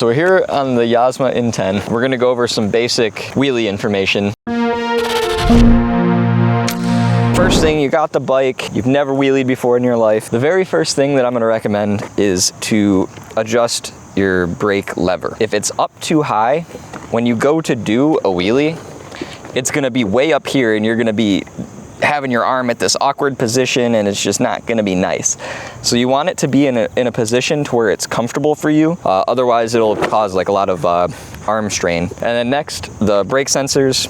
So we're here on the Yozma IN 10. We're gonna go over some basic wheelie information. First thing, you got the bike, you've never wheelied before in your life. The very first thing that I'm gonna recommend is to adjust your brake lever. If it's up too high, when you go to do a wheelie, it's gonna be way up here and you're gonna be having your arm at this awkward position and it's just not gonna be nice. So you want it to be in a position to where it's comfortable for you. Otherwise it'll cause like a lot of arm strain. And then next, the brake sensors,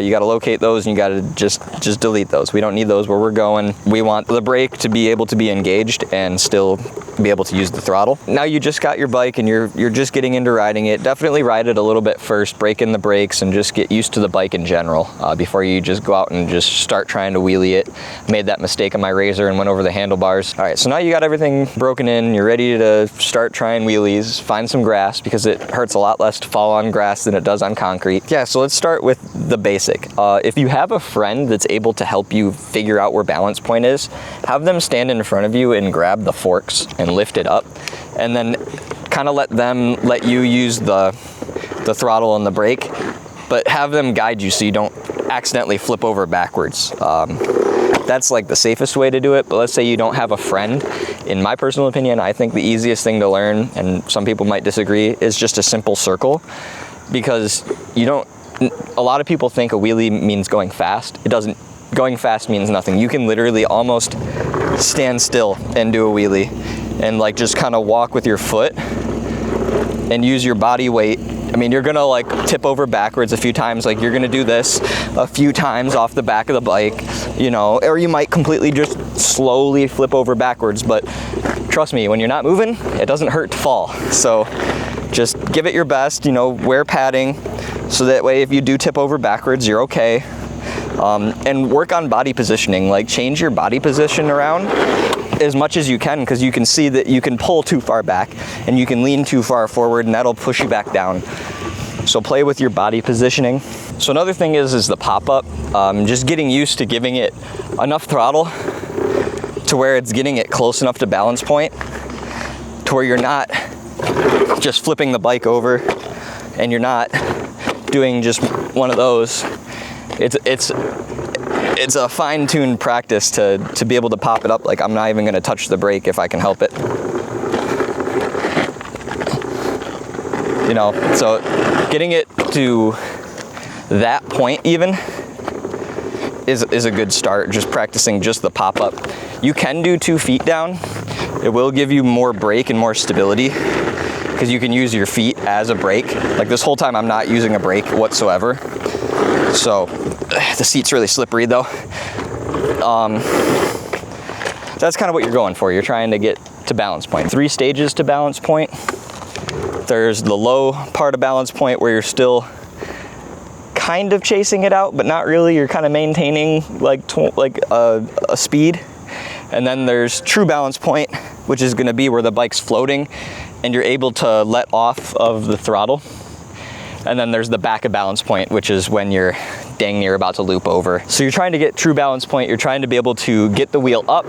you gotta locate those and you gotta just delete those. We don't need those where we're going. We want the brake to be able to be engaged and still be able to use the throttle. Now you just got your bike and you're just getting into riding it. Definitely ride it a little bit first, break in the brakes and just get used to the bike in general before you just go out and just start trying to wheelie it. Made that mistake on my Razor and went over the handlebars. All right, so now you got everything broken in, you're ready to start trying wheelies. Find some grass because it hurts a lot less to fall on grass than it does on concrete. Yeah, so let's start with the basic. If you have a friend that's able to help you figure out where balance point is, have them stand in front of you and grab the forks and lift it up, and then kind of let you use the throttle and the brake, but have them guide you so you don't accidentally flip over backwards. That's like the safest way to do it, but let's say you don't have a friend. In my personal opinion, I think the easiest thing to learn, and some people might disagree, is just a simple circle, because a lot of people think a wheelie means going fast. It doesn't. Going fast means nothing. You can literally almost stand still and do a wheelie and like just kind of walk with your foot and use your body weight. I mean, you're gonna like tip over backwards a few times, like you're gonna do this a few times off the back of the bike, you know, or you might completely just slowly flip over backwards, but trust me, when you're not moving, it doesn't hurt to fall. So just give it your best, you know, wear padding, so that way if you do tip over backwards, you're okay. And work on body positioning, like change your body position around as much as you can, because you can see that you can pull too far back and you can lean too far forward and that'll push you back down. So play with your body positioning. So another thing is the pop-up, just getting used to giving it enough throttle to where it's getting it close enough to balance point to where you're not just flipping the bike over and you're not doing just one of those. It's a fine-tuned practice to be able to pop it up. Like, I'm not even gonna touch the brake if I can help it. You know, so getting it to that point even is a good start, just practicing just the pop-up. You can do 2 feet down. It will give you more brake and more stability because you can use your feet as a brake. Like this whole time I'm not using a brake whatsoever. So the seat's really slippery though. That's kind of what you're going for. You're trying to get to balance point. 3 stages to balance point. There's the low part of balance point where you're still kind of chasing it out, but not really. You're kind of maintaining like a speed. And then there's true balance point, which is going to be where the bike's floating and you're able to let off of the throttle. And then there's the back of balance point, which is when you're dang near about to loop over. So you're trying to get true balance point. You're trying to be able to get the wheel up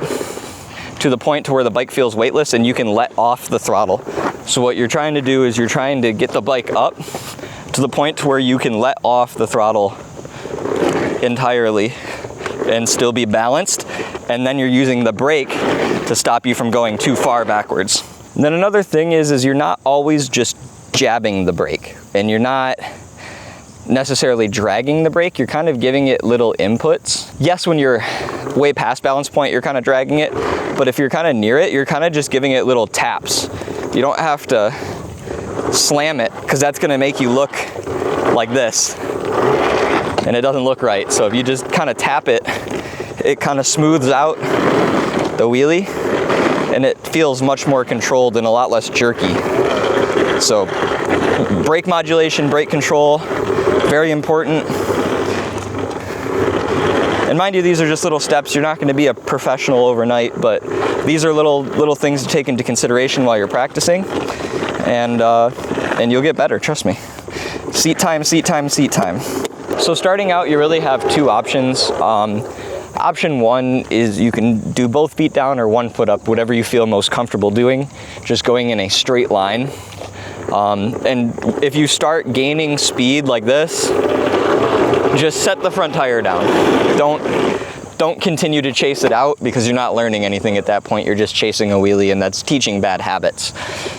to the point to where the bike feels weightless and you can let off the throttle. So what you're trying to do is you're trying to get the bike up to the point to where you can let off the throttle entirely and still be balanced. And then you're using the brake to stop you from going too far backwards. And then another thing is you're not always just jabbing the brake, and you're not necessarily dragging the brake. You're kind of giving it little inputs. Yes, when you're way past balance point, you're kind of dragging it, but if you're kind of near it, you're kind of just giving it little taps. You don't have to slam it, because that's going to make you look like this, and it doesn't look right. So if you just kind of tap it, it kind of smooths out the wheelie, and it feels much more controlled and a lot less jerky. So brake modulation, brake control, very important. And mind you, these are just little steps. You're not going to be a professional overnight, but these are little things to take into consideration while you're practicing, and you'll get better, trust me. Seat time, seat time, seat time. So starting out, you really have 2 options. Option 1 is you can do both feet down or 1 foot up, whatever you feel most comfortable doing, just going in a straight line. And if you start gaining speed like this, just set the front tire down. Don't continue to chase it out, because you're not learning anything at that point. You're just chasing a wheelie, and that's teaching bad habits.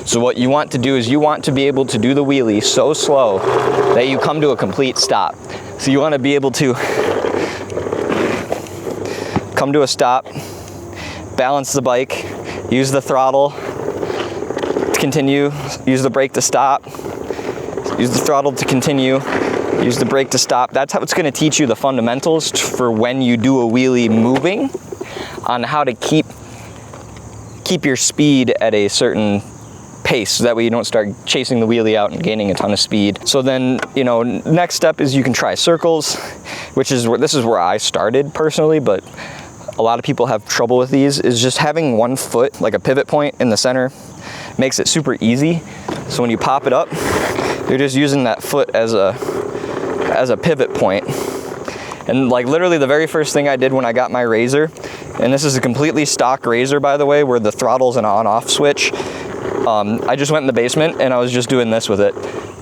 So what you want to do is you want to be able to do the wheelie so slow that you come to a complete stop. So you want to be able to come to a stop, balance the bike, use the throttle to continue, use the brake to stop, use the throttle to continue, use the brake to stop. That's how it's going to teach you the fundamentals for when you do a wheelie moving, on how to keep your speed at a certain pace, so that way you don't start chasing the wheelie out and gaining a ton of speed. So then, you know, next step is you can try circles, which is this is where I started personally, but a lot of people have trouble with these. Is just having one foot, like a pivot point in the center, makes it super easy. So when you pop it up, you're just using that foot as a pivot point. And like literally the very first thing I did when I got my razor, and this is a completely stock razor, by the way, where the throttle's an on-off switch. I just went in the basement and I was just doing this with it.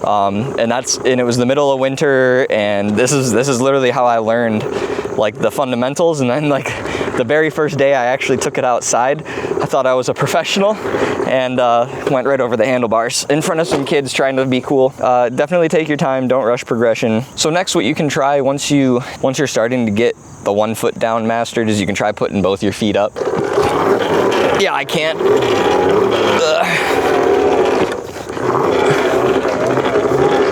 And it was the middle of winter, and this is literally how I learned like the fundamentals. And then like the very first day I actually took it outside, I thought I was a professional, and went right over the handlebars in front of some kids trying to be cool. Definitely take your time, don't rush progression. So next, what you can try once you're starting to get the 1 foot down mastered is you can try putting both your feet up. Yeah, I can't.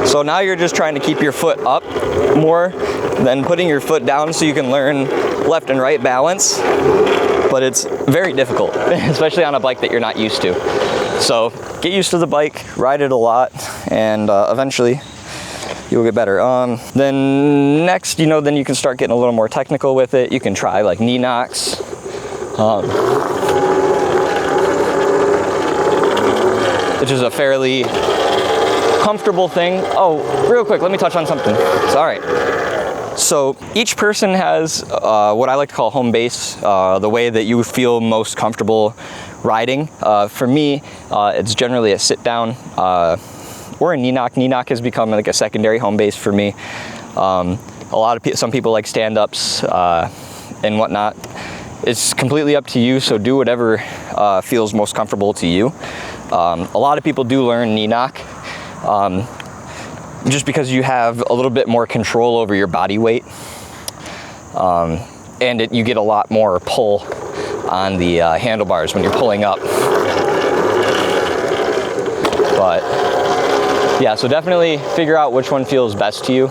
So now you're just trying to keep your foot up more than putting your foot down, so you can learn left and right balance. But it's very difficult, especially on a bike that you're not used to. So get used to the bike, ride it a lot, and eventually you'll get better. Then next, you know, then you can start getting a little more technical with it. You can try like knee knocks. Which is a fairly comfortable thing. Oh, real quick, let me touch on something. Sorry. So each person has what I like to call home base, the way that you feel most comfortable riding. For me, it's generally a sit down or a knee knock. Knee knock has become like a secondary home base for me. Some people like stand-ups and whatnot. It's completely up to you, so do whatever feels most comfortable to you. A lot of people do learn knee knock just because you have a little bit more control over your body weight, and you get a lot more pull on the handlebars when you're pulling up. But yeah, so definitely figure out which one feels best to you.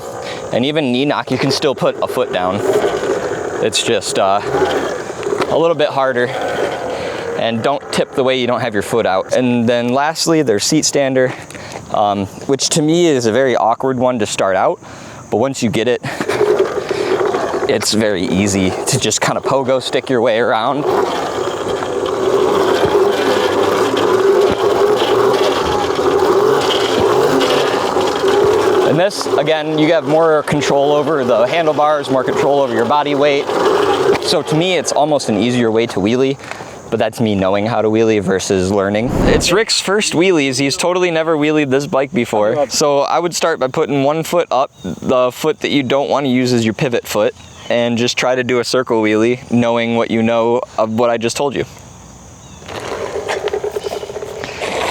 And even knee knock, you can still put a foot down. It's just a little bit harder. And don't tip the way you don't have your foot out. And then lastly, there's seat stander, which to me is a very awkward one to start out. But once you get it, it's very easy to just kind of pogo stick your way around. And this, again, you have more control over the handlebars, more control over your body weight. So to me, it's almost an easier way to wheelie. But that's me knowing how to wheelie versus learning. It's Rick's first wheelies. He's totally never wheelied this bike before. So I would start by putting 1 foot up, the foot that you don't want to use is your pivot foot, and just try to do a circle wheelie, knowing what you know of what I just told you.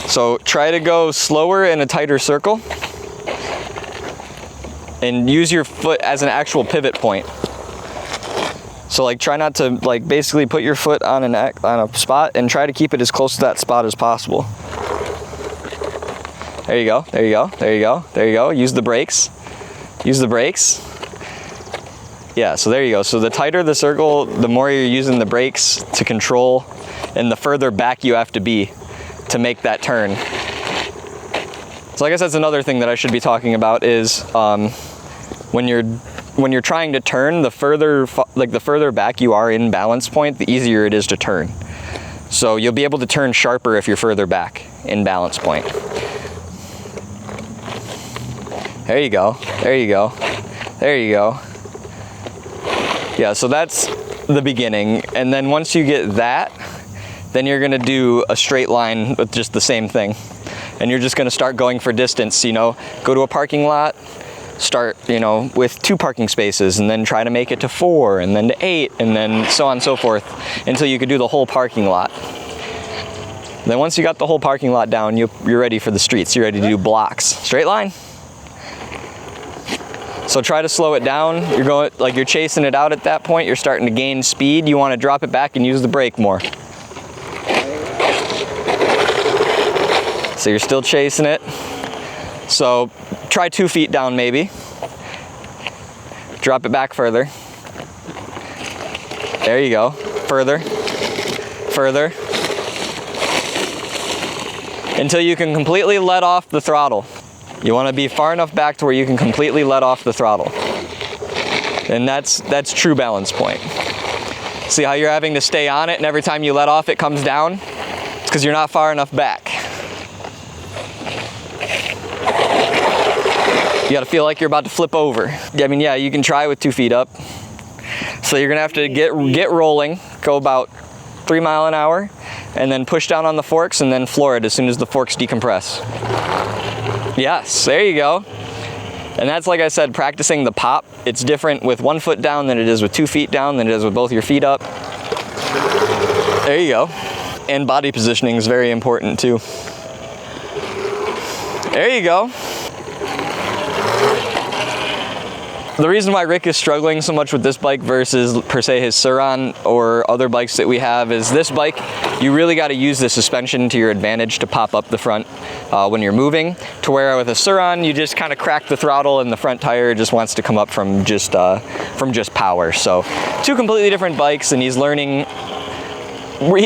So try to go slower in a tighter circle, and use your foot as an actual pivot point. So like try not to like basically put your foot on a spot and try to keep it as close to that spot as possible. There you go, there you go, there you go, there you go. Use the brakes. Use the brakes. Yeah, so there you go. So the tighter the circle, the more you're using the brakes to control, and the further back you have to be to make that turn. So I guess that's another thing that I should be talking about is when you're trying to turn, the further back you are in balance point, the easier it is to turn. So you'll be able to turn sharper if you're further back in balance point. There you go, there you go, there you go. Yeah, so that's the beginning. And then once you get that, then you're gonna do a straight line with just the same thing. and you're just gonna start going for distance, you know, go to a parking lot, start, you know, with 2 parking spaces, and then try to make it to 4, and then to 8, and then so on and so forth, until you could do the whole parking lot. Then once you got the whole parking lot down, you're ready for the streets. You're ready to do blocks. Straight line. So try to slow it down. You're going, like you're chasing it out at that point. You're starting to gain speed. You want to drop it back and use the brake more. So you're still chasing it. So try 2 feet down maybe. Drop it back further. There you go. Further. Further. Until you can completely let off the throttle. You want to be far enough back to where you can completely let off the throttle. And that's true balance point. See how you're having to stay on it, and every time you let off it comes down? It's because you're not far enough back. You gotta feel like you're about to flip over. I mean, yeah, you can try with 2 feet up. So you're gonna have to get rolling, go about 3 miles an hour, and then push down on the forks and then floor it as soon as the forks decompress. Yes, there you go. And that's, like I said, practicing the pop. It's different with 1 foot down than it is with 2 feet down than it is with both your feet up. There you go. And body positioning is very important too. There you go. The reason why Rick is struggling so much with this bike versus per se his Sur-Ron or other bikes that we have is this bike, you really got to use the suspension to your advantage to pop up the front when you're moving, to where with a Sur-Ron you just kind of crack the throttle and the front tire just wants to come up from just power. So 2 completely different bikes, and he's learning.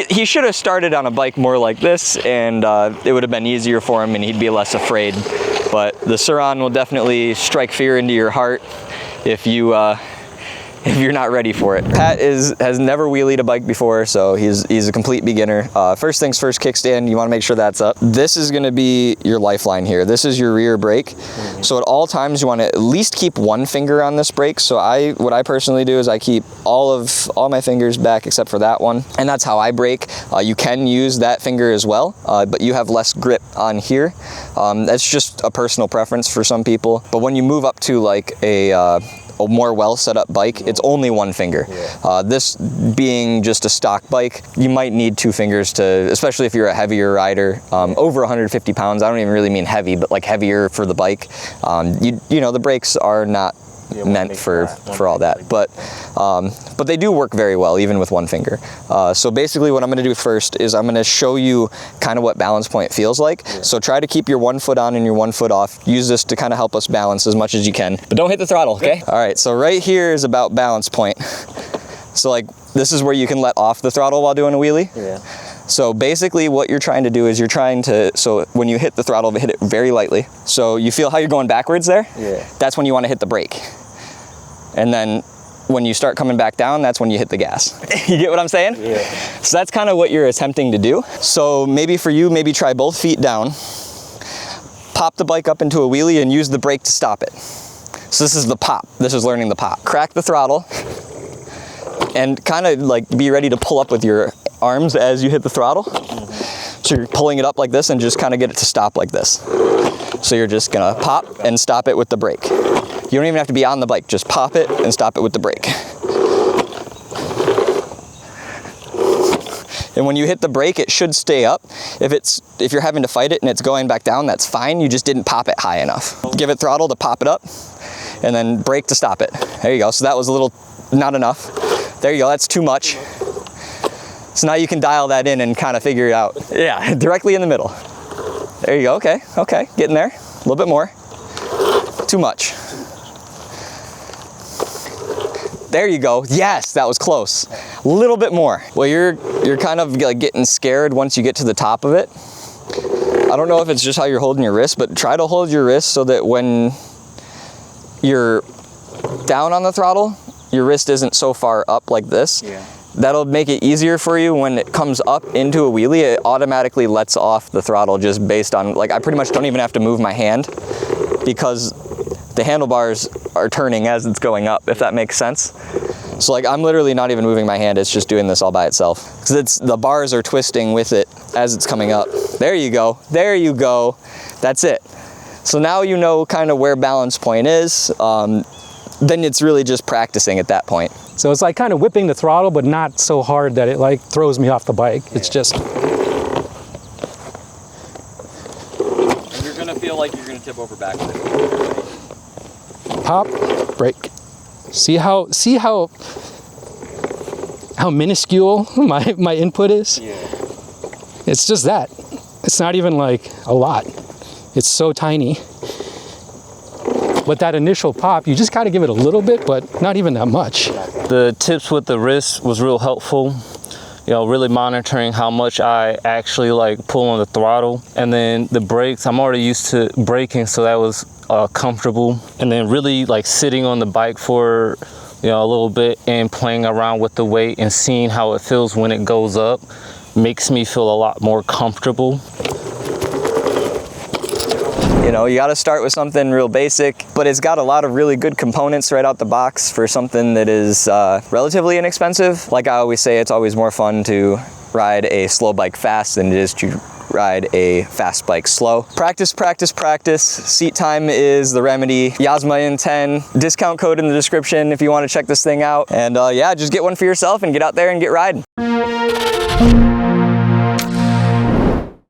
He should have started on a bike more like this, and it would have been easier for him and he'd be less afraid. But the Sur-Ron will definitely strike fear into your heart if you're not ready for it. Pat has never wheelied a bike before, so he's a complete beginner. First things first, kickstand, you want to make sure that's up. This is going to be your lifeline here. This is your rear brake. So at all times you want to at least keep 1 finger on this brake. So what I personally do is I keep all my fingers back except for that one, and that's how I brake. You can use that finger as well, but you have less grip on here. That's just a personal preference for some people. But when you move up to like a more well set up bike, it's only 1 finger. Yeah. This being just a stock bike, you might need 2 fingers to, especially if you're a heavier rider, over 150 pounds. I don't even really mean heavy, but like heavier for the bike. You know, the brakes are not meant for all that, but they do work very well even with 1 finger. So basically what I'm going to do first is I'm going to show you kind of what balance point feels like. So try to keep your 1 foot on and your 1 foot off. Use this to kind of help us balance as much as you can, but don't hit the throttle, okay? All right, so right here is about balance point. So like this is where you can let off the throttle while doing a wheelie. Yeah. So basically what you're trying to do is so when you hit the throttle, hit it very lightly. So you feel how you're going backwards there? Yeah. That's when you want to hit the brake. And then when you start coming back down, that's when you hit the gas. You get what I'm saying? Yeah. So that's kind of what you're attempting to do. So maybe for you, maybe try both feet down, pop the bike up into a wheelie and use the brake to stop it. So this is the pop. This is learning the pop. Crack the throttle and kind of like be ready to pull up with your arms as you hit the throttle. So you're pulling it up like this and just kind of get it to stop like this. So you're just gonna pop and stop it with the brake. You don't even have to be on the bike, just pop it and stop it with the brake. And when you hit the brake, it should stay up. If you're having to fight it and it's going back down, that's fine. You just didn't pop it high enough. Give it throttle to pop it up and then brake to stop it. There you go. So that was a little, not enough. There you go, that's too much. So now you can dial that in and kind of figure it out. Yeah, directly in the middle. There you go, okay, getting there. A little bit more. Too much. There you go. Yes, that was close. A little bit more. Well, you're kind of like getting scared once you get to the top of it. I don't know if it's just how you're holding your wrist, but try to hold your wrist so that when you're down on the throttle, your wrist isn't so far up like this. Yeah. That'll make it easier for you when it comes up into a wheelie. It automatically lets off the throttle just based on, like, I pretty much don't even have to move my hand because the handlebars are turning as it's going up, if that makes sense. So like I'm literally not even moving my hand, it's just doing this all by itself. Because the bars are twisting with it as it's coming up. There you go. There you go. That's it. So now you know kind of where balance point is. Then it's really just practicing at that point. So it's like kind of whipping the throttle, but not so hard that it like throws me off the bike. It's just. And you're gonna feel like you're gonna tip over backwards. Pop, brake. See how minuscule my input is? Yeah. It's just that. It's not even like a lot. It's so tiny. But that initial pop, you just gotta give it a little bit, but not even that much. The tips with the wrist was real helpful. You know, really monitoring how much I actually like pull on the throttle. And then the brakes, I'm already used to braking, so that was comfortable. And then really like sitting on the bike for, you know, a little bit and playing around with the weight and seeing how it feels when it goes up makes me feel a lot more comfortable. You know, you got to start with something real basic, but it's got a lot of really good components right out the box for something that is relatively inexpensive. Like I always say, it's always more fun to ride a slow bike fast than it is to ride a fast bike slow. Practice, practice, practice. Seat time is the remedy. Yozma IN 10, discount code in the description if you want to check this thing out. And yeah, just get one for yourself and get out there and get riding.